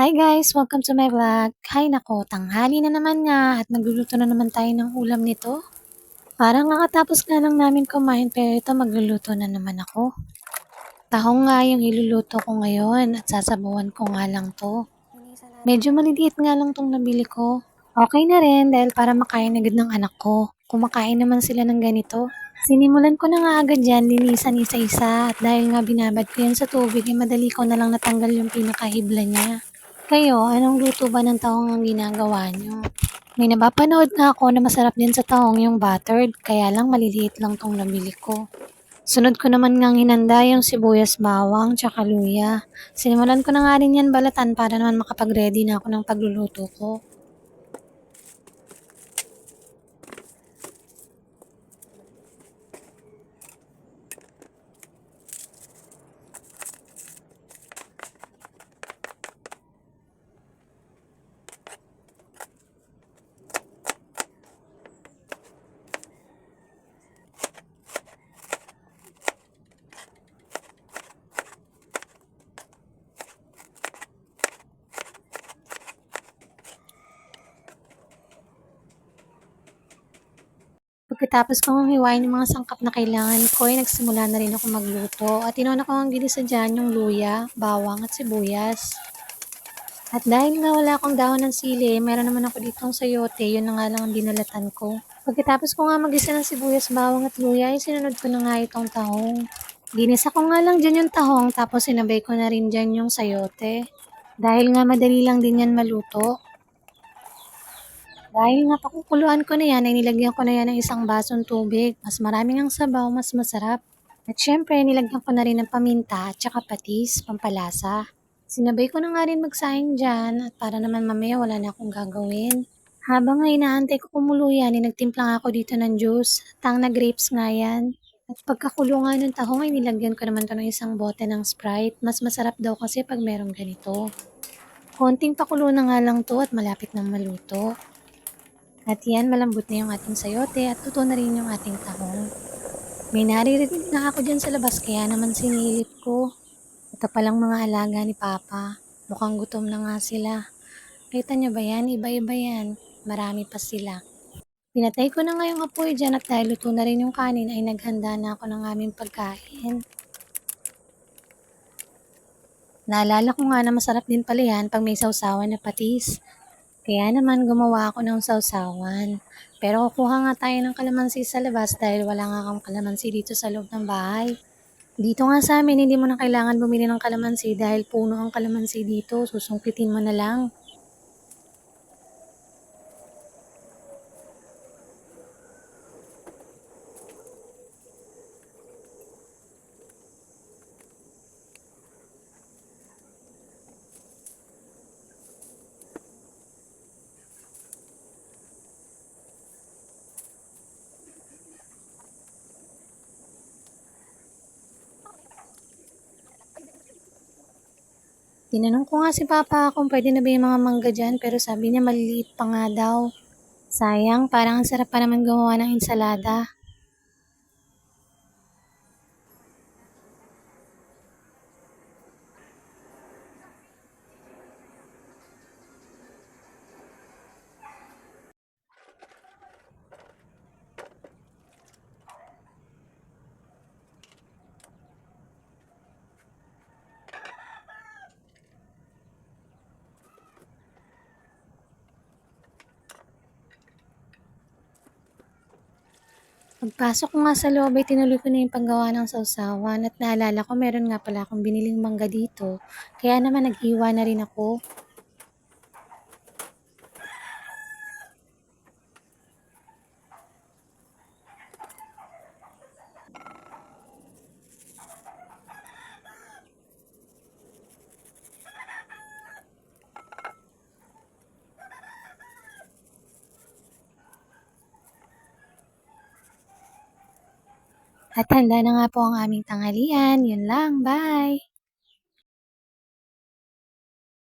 Hi guys! Welcome to my vlog. Hay nako, tanghali na naman nga at magluluto na naman tayo ng ulam nito. Parang kakatapos nga lang namin kumain pero ito magluluto na naman ako. Tahong nga yung iluluto ko ngayon at sasabawan ko nga lang to. Medyo maliliit nga lang tong nabili ko. Okay na rin dahil para makain agad ng anak ko. Kumakain naman sila ng ganito. Sinimulan ko na nga agad yan, linisan isa-isa at dahil nga binabad ko yan sa tubig, madali ko na lang natanggal yung pinakahibla niya. Kayo, anong luto ba ng tahong ang ginagawa nyo? May napapanood na ako na masarap din sa tahong yung buttered, kaya lang maliliit lang tong nabili ko. Sunod ko naman ngang hinanda yung sibuyas, bawang, tsaka luya. Sinimulan ko na nga rin yan balatan para naman makapag-ready na ako ng pagluluto ko. Pagkatapos kong hiwain yung mga sangkap na kailangan ko, ay nagsimula na rin ako magluto. At inuna ko ang ginisa dyan yung luya, bawang at sibuyas. At dahil nga wala akong dahon ng sili, meron naman ako ditong sayote, yun na nga lang ang binalatan ko. Pagkatapos ko nga mag-isa ng sibuyas, bawang at luya, ay sinunod ko na nga itong tahong. Ginisa ko nga lang dyan yung tahong, tapos sinabay ko na rin dyan yung sayote. Dahil nga madali lang din yan maluto. Dahil nga pakukuluan ko na yan, ay nilagyan ko na yan ng isang basong tubig. Mas maraming ang sabaw, mas masarap. At syempre, nilagyan ko na rin ng paminta at saka patis, pampalasa. Sinabay ko na nga rin magsaing dyan at para naman mamaya wala na akong gagawin. Habang nga inaantay ko kumulo yan, nagtimpla nga ako dito ng juice. Tang na grapes nga yan. At pagkakulo nga ng tahong ay nilagyan ko naman to ng isang bote ng Sprite. Mas masarap daw kasi pag merong ganito. Konting pakulo na nga lang to at malapit nang maluto. At yan, malambot na yung ating sayote at luto na rin yung ating tahong. May naririnig na ako dyan sa labas kaya naman sinilip ko. Ito palang mga alaga ni Papa. Mukhang gutom na nga sila. Kita nyo ba yan? Iba-iba yan. Marami pa sila. Pinatay ko na nga yung apoy dyan at dahil luto na rin yung kanin ay naghanda na ako ng aming pagkain. Naalala ko nga na masarap din pala yan pag may sausawan na patis. Kaya naman gumawa ako ng sausawan. Pero kukuha nga tayo ng kalamansi sa labas dahil wala nga akong kalamansi dito sa loob ng bahay. Dito nga sa amin, hindi mo na kailangan bumili ng kalamansi dahil puno ang kalamansi dito. Susungkitin mo na lang. Tinanong ko nga si Papa kung pwede na ba yung mga mangga dyan pero sabi niya maliliit pa nga daw. Sayang, parang ang sarap pa naman gumawa ng ensalada. Pagpasok ko nga sa loob ay tinuloy ko na yung paggawa ng sausawan at naalala ko meron nga pala akong biniling mangga dito. Kaya naman nag-iwa na rin ako. At handa na nga po ang aming tanghalian. Yun lang, bye!